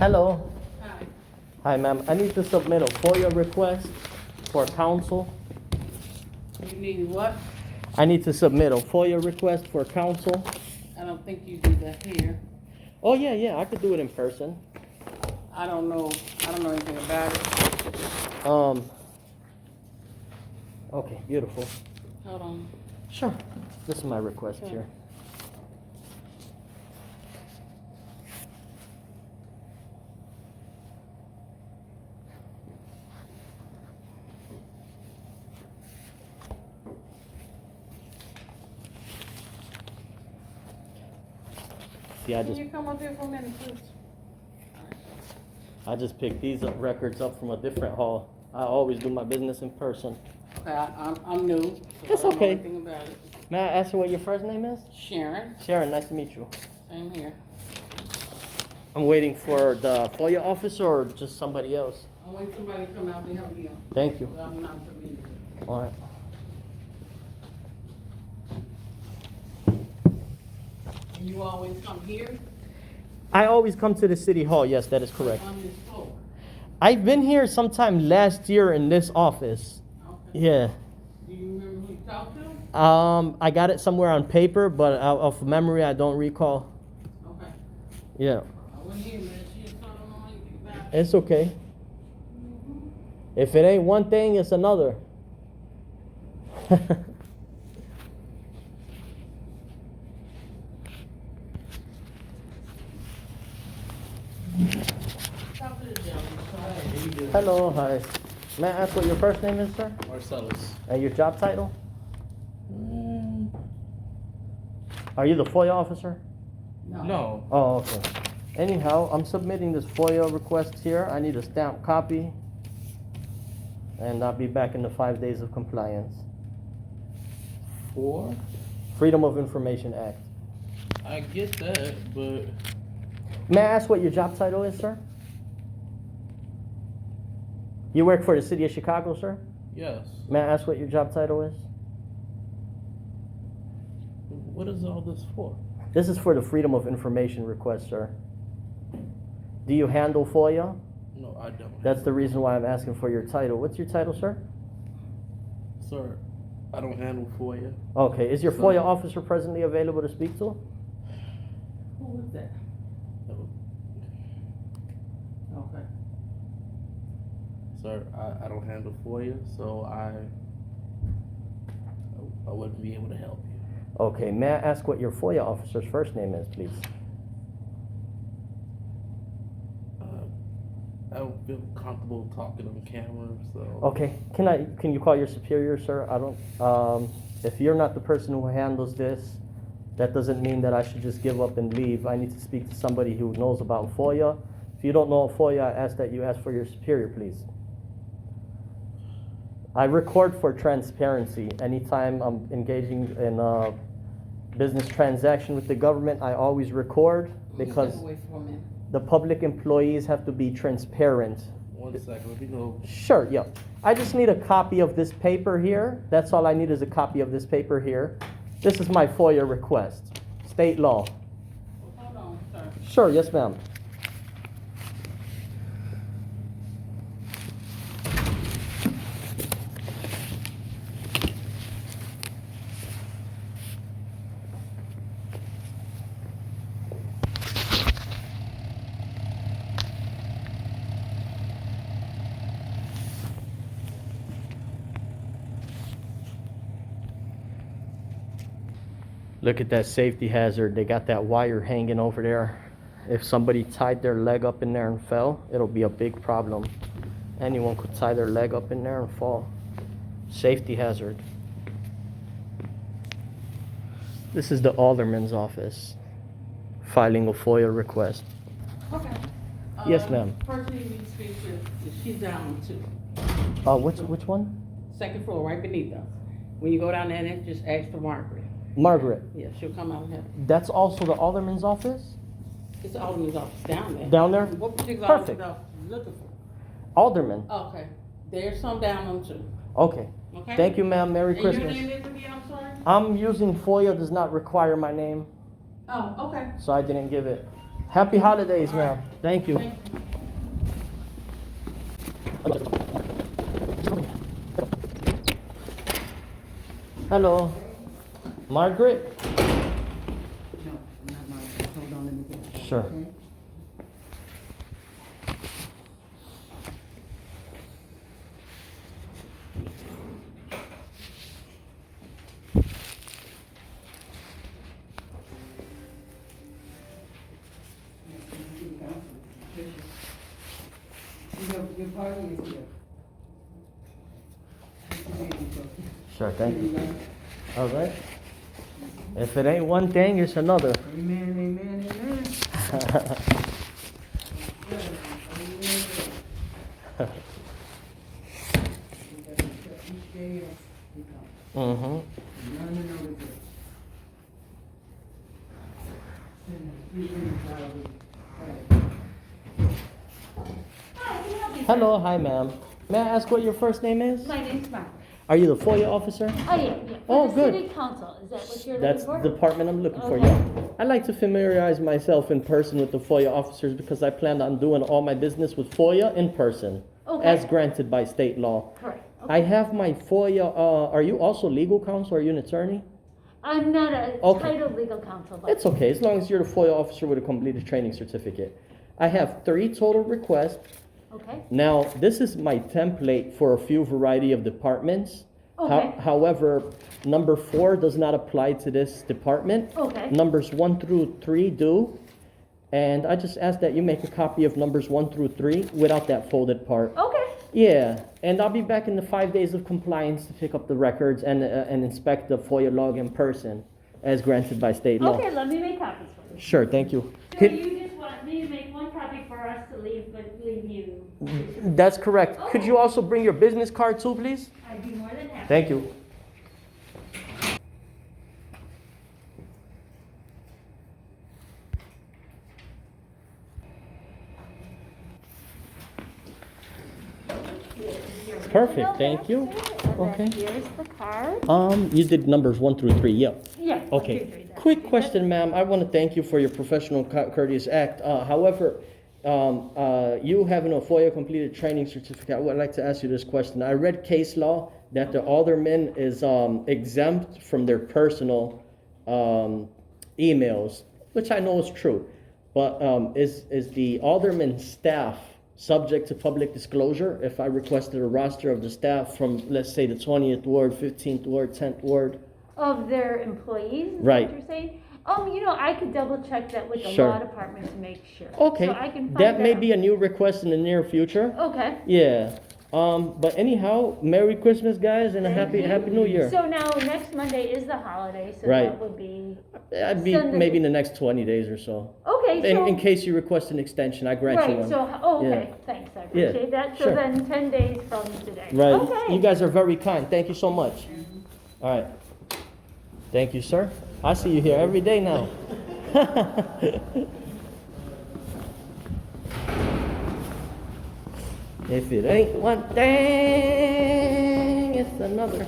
Hello. Hi. Hi, ma'am. I need to submit a FOIA request for counsel. You need what? I need to submit a FOIA request for counsel. I don't think you do that here. Oh, yeah, I could do it in person. I don't know anything about it. Okay, beautiful. Hold on. Sure. This is my request Sure. here. See, Can you come up here for a minute, please? I just picked these records up from a different hall. I always do my business in person. Okay, I'm new. So That's I don't okay. know anything about it. May I ask you what your first name is? Sharon, Sharon, nice to meet you. same here. I'm waiting for the FOIA officer or just somebody else. I'll wait for somebody to come out and help you. Thank you. I'm not familiar. All right. And you always come here? I always come to the city hall. Yes, that is correct. On this floor? I've been here sometime last year in this office. Okay. Yeah. Do you remember who you talked to? I got it somewhere on paper, but out of memory, I don't recall. Okay. Yeah. I went here, man. She just don't know anything about it. It's okay. If it ain't one thing, it's another. Talk to the gentleman. Hello, hi. May I ask what your first name is, sir? Marcellus. And your job title? Are you the FOIA officer? No. Oh, okay. Anyhow, I'm submitting this FOIA request here. I need a stamped copy. And I'll be back in the 5 days of compliance. For? Freedom of Information Act. I get that, but May I ask what your job title is, sir? You work for the city of Chicago, sir? yes. May I ask what your job title is? What is all this for? This is for the Freedom of Information request, sir. Do you handle FOIA? No, I don't. That's the reason why I'm asking for your title. What's your title, sir? Sir, I don't handle FOIA. Okay, is your FOIA officer presently available to speak to? Who is that? Okay. Sir, I don't handle FOIA, so I wouldn't be able to help you. Okay, may I ask what your FOIA officer's first name is, please? I don't feel comfortable talking on camera, so. Okay, can you call your superior, sir? I don't, if you're not the person who handles this, that doesn't mean that I should just give up and leave. I need to speak to somebody who knows about FOIA. If you don't know FOIA, I ask that you ask for your superior, please. I record for transparency. Anytime I'm engaging in a business transaction with the government, I always record because Step away for a minute. the public employees have to be transparent. 1 second, let me go. Sure, yeah. I just need a copy of this paper here. That's all I need is a copy of this paper here. This is my FOIA request. State law. Hold on, sir. Sure, yes, ma'am. Look at that safety hazard. They got that wire hanging over there. If somebody tied their leg up in there and fell, it'll be a big problem. Anyone could tie their leg up in there and fall. Safety hazard. This is the alderman's office, filing a FOIA request. Okay. Yes, ma'am. Person you need to speak to, she's down too. Which one? Second floor, right beneath us. When you go down there, just ask for Margaret. Margaret. Yeah, she'll come out and help. That's also the alderman's office? It's the alderman's office down there. Down there? What particular Perfect. alderman's office you looking for? Alderman. Okay. There's some down them too. Okay. Okay? Thank you, ma'am. Merry And Christmas. your name is again, I'm sorry? I'm using FOIA does not require my name, Oh, okay. so I didn't give it. Happy holidays, ma'am. Thank you. Hello. Margaret? No, not mine. Hold on, let me get it. Sure. Okay. Your party is here. Sure, thank you. All right. If it ain't one thing, it's another. Amen, amen, amen. Mm-hmm. Hello, hi ma'am. May I ask what your first name is? My name's Mark. Are you the FOIA officer? Oh, yeah. Oh, For the good. city council, is that what you're That's looking the for? department I'm looking for, Okay. yeah. I like to familiarize myself in person with the FOIA officers because I plan on doing all my business with FOIA in person, Okay. as granted by state law. Correct. I Okay. have my FOIA, are you also legal counsel? Are you an attorney? I'm not a Okay. titled legal counsel, but. It's okay, as long as you're the FOIA officer with a completed training certificate. I have 3 total requests. Okay. Now, this is my template for a few variety of departments. Okay. However, number 4 does not apply to this department. Okay. Numbers 1 through 3 do. And I just ask that you make a copy of numbers 1 through 3 without that folded part. Okay. Yeah, and I'll be back in the 5 days of compliance to pick up the records and inspect the FOIA log in person, as granted by state law. Okay, let me make copies for you. Sure, thank you. So you just want me to make one copy for us to leave, but leave you? That's correct. Could Okay. you also bring your business card too, please? I'd be more than happy. Thank you. Perfect, thank you. Okay. Here's the card. You did numbers 1 through 3, yep. Yeah. Okay. Quick question, ma'am. I want to thank you for your professional courteous act. However, you having a FOIA completed training certificate, I would like to ask you this question. I read case law that the alderman is exempt from their personal emails, which I know is true. But is the alderman staff subject to public disclosure if I requested a roster of the staff from, let's say, the 20th ward, 15th ward, 10th ward? Of their employees, is Right. what you're saying? I could double check that with the Sure. law department to make sure. Okay, So I can find that may out. be a new request in the near future. Okay. Yeah. But anyhow, Merry Christmas, guys, and a happy New Year. So now, next Monday is the holiday, so Right. that would be, I'd be Sunday. maybe in the next 20 days or so. okay, In so. case you request an extension, I grant you Right, one. so, okay, thanks, I Yeah, appreciate that. So sure. then 10 days from today. Right. Okay. You guys are very kind. Thank you so much. All right. Thank you, sir. I see you here every day now. If it ain't one thing, it's another.